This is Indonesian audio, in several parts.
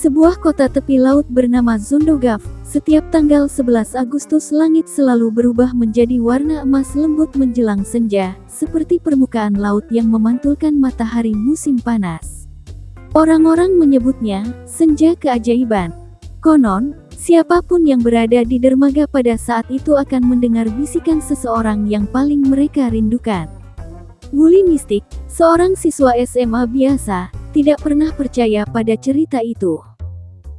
sebuah kota tepi laut bernama Zondogav, setiap tanggal 11 Agustus langit selalu berubah menjadi warna emas lembut menjelang senja, seperti permukaan laut yang memantulkan matahari musim panas. Orang-orang menyebutnya senja keajaiban. Konon, siapapun yang berada di dermaga pada saat itu akan mendengar bisikan seseorang yang paling mereka rindukan. Wuli Mistik, seorang siswa SMA biasa, tidak pernah percaya pada cerita itu.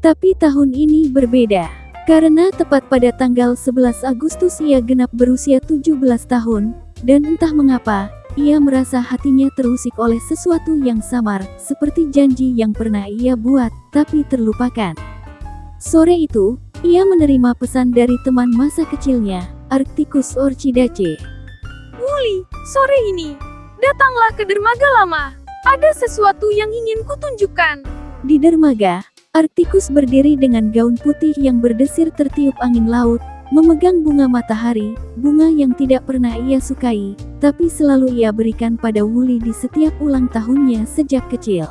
Tapi tahun ini berbeda, karena tepat pada tanggal 11 Agustus ia genap berusia 17 tahun, dan entah mengapa, ia merasa hatinya terusik oleh sesuatu yang samar, seperti janji yang pernah ia buat, tapi terlupakan. Sore itu, ia menerima pesan dari teman masa kecilnya, Arcticus Orchidaceae. Wuli, sore ini, datanglah ke dermaga lama. Ada sesuatu yang ingin kutunjukkan. Di dermaga, Arcticus berdiri dengan gaun putih yang berdesir tertiup angin laut, memegang bunga matahari, bunga yang tidak pernah ia sukai, tapi selalu ia berikan pada Wuli di setiap ulang tahunnya sejak kecil.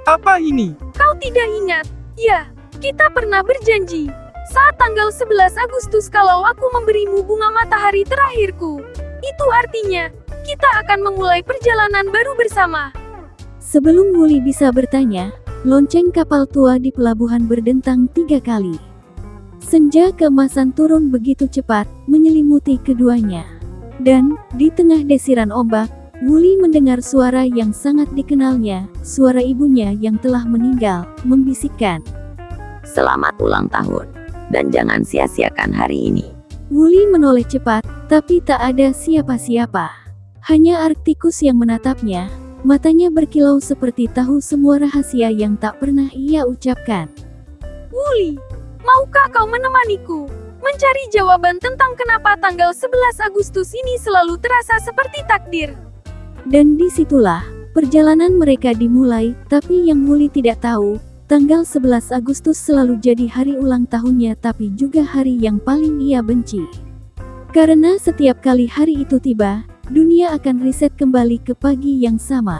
Apa ini? Kau tidak ingat? Ya, kita pernah berjanji. Saat tanggal 11 Agustus kalau aku memberimu bunga matahari terakhirku. Itu artinya, kita akan memulai perjalanan baru bersama. Sebelum Wuli bisa bertanya, lonceng kapal tua di pelabuhan berdentang 3 kali. Senja keemasan turun begitu cepat, menyelimuti keduanya. Dan, di tengah desiran ombak, Wuli mendengar suara yang sangat dikenalnya, suara ibunya yang telah meninggal, membisikkan. Selamat ulang tahun, dan jangan sia-siakan hari ini. Wuli menoleh cepat, tapi tak ada siapa-siapa. Hanya Arcticus yang menatapnya, matanya berkilau seperti tahu semua rahasia yang tak pernah ia ucapkan. Wuli, maukah kau menemaniku mencari jawaban tentang kenapa tanggal 11 Agustus ini selalu terasa seperti takdir? Dan disitulah, perjalanan mereka dimulai, tapi yang Wuli tidak tahu, tanggal 11 Agustus selalu jadi hari ulang tahunnya tapi juga hari yang paling ia benci. Karena setiap kali hari itu tiba, dunia akan reset kembali ke pagi yang sama.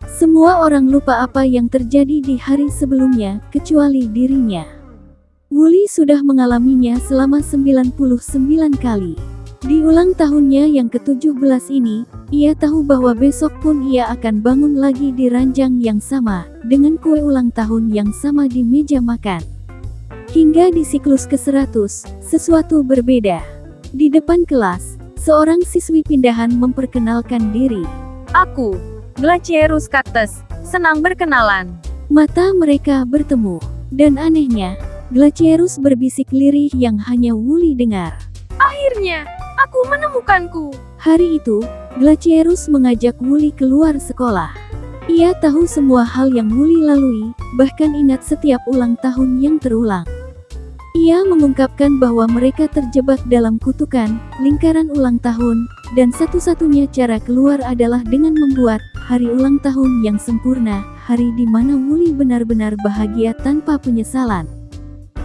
Semua orang lupa apa yang terjadi di hari sebelumnya, kecuali dirinya. Wuli sudah mengalaminya selama 99 kali. Di ulang tahunnya yang ke-17 ini, ia tahu bahwa besok pun ia akan bangun lagi di ranjang yang sama, dengan kue ulang tahun yang sama di meja makan. Hingga di siklus ke-100, sesuatu berbeda. Di depan kelas, seorang siswi pindahan memperkenalkan diri. Aku, Glaciaerus Cactus, senang berkenalan. Mata mereka bertemu, dan anehnya, Glaciaerus berbisik lirih yang hanya Wuli dengar. Akhirnya, aku menemukanku. Hari itu, Glaciaerus mengajak Wuli keluar sekolah. Ia tahu semua hal yang Wuli lalui, bahkan ingat setiap ulang tahun yang terulang. Ia mengungkapkan bahwa mereka terjebak dalam kutukan, lingkaran ulang tahun, dan satu-satunya cara keluar adalah dengan membuat hari ulang tahun yang sempurna, hari di mana Wuli benar-benar bahagia tanpa penyesalan.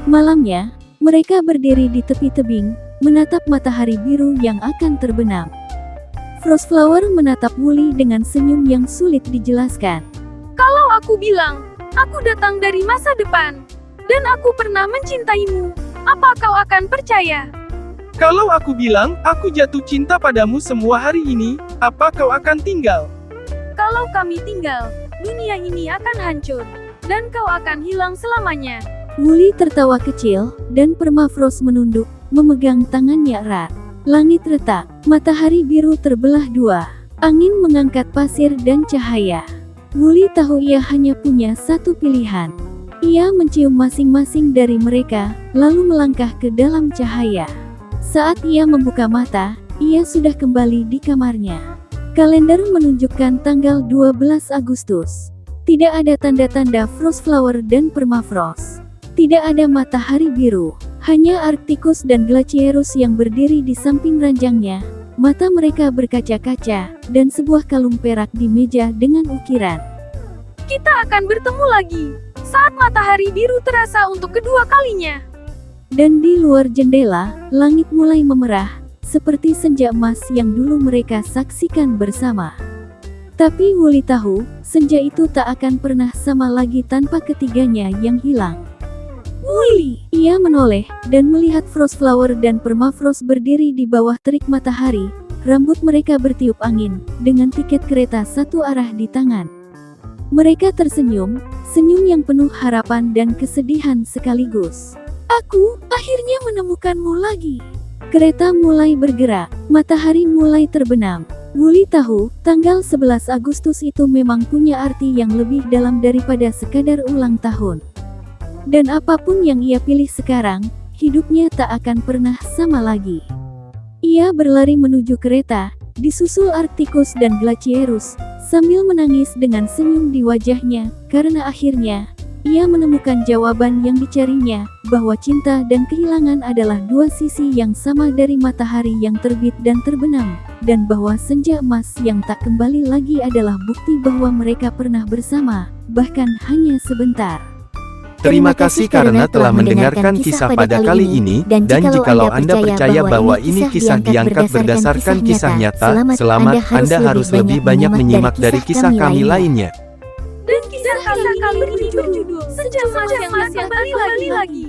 Malamnya, mereka berdiri di tepi tebing, menatap matahari biru yang akan terbenam. Frostflower menatap Wuli dengan senyum yang sulit dijelaskan. Kalau aku bilang, aku datang dari masa depan, dan aku pernah mencintaimu, apa kau akan percaya? Kalau aku bilang, aku jatuh cinta padamu semua hari ini, apa kau akan tinggal? Kalau kami tinggal, dunia ini akan hancur, dan kau akan hilang selamanya. Wuli tertawa kecil, dan Permafrost menunduk, memegang tangannya erat. Langit retak, matahari biru terbelah dua. Angin mengangkat pasir dan cahaya. Wuli tahu ia hanya punya satu pilihan. Ia mencium masing-masing dari mereka, lalu melangkah ke dalam cahaya. Saat ia membuka mata, ia sudah kembali di kamarnya. Kalender menunjukkan tanggal 12 Agustus. Tidak ada tanda-tanda Frostflower dan Permafrost. Tidak ada matahari biru, hanya Arcticus dan Glaciaerus yang berdiri di samping ranjangnya. Mata mereka berkaca-kaca, dan sebuah kalung perak di meja dengan ukiran. Kita akan bertemu lagi, saat matahari biru terasa untuk kedua kalinya. Dan di luar jendela, langit mulai memerah, seperti senja emas yang dulu mereka saksikan bersama. Tapi Wuli tahu, senja itu tak akan pernah sama lagi tanpa ketiganya yang hilang. Wuli! Ia menoleh, dan melihat Frostflower dan Permafrost berdiri di bawah terik matahari, rambut mereka bertiup angin, dengan tiket kereta satu arah di tangan. Mereka tersenyum, senyum yang penuh harapan dan kesedihan sekaligus. Aku akhirnya menemukanmu lagi. Kereta mulai bergerak, matahari mulai terbenam. Wuli tahu, tanggal 11 Agustus itu memang punya arti yang lebih dalam daripada sekadar ulang tahun. Dan apapun yang ia pilih sekarang, hidupnya tak akan pernah sama lagi. Ia berlari menuju kereta, disusul Arcticus dan Glacierus, sambil menangis dengan senyum di wajahnya, karena akhirnya, ia menemukan jawaban yang dicarinya, bahwa cinta dan kehilangan adalah dua sisi yang sama dari matahari yang terbit dan terbenam, dan bahwa senja emas yang tak kembali lagi adalah bukti bahwa mereka pernah bersama, bahkan hanya sebentar. Terima kasih karena telah mendengarkan kisah pada kali ini, dan jikalau Anda percaya bahwa ini kisah diangkat berdasarkan kisah nyata, selamat, Anda harus lebih banyak menyimak dari kisah kami lainnya. Dan kisah kami berjudul Senja Emas yang masih kembali lagi.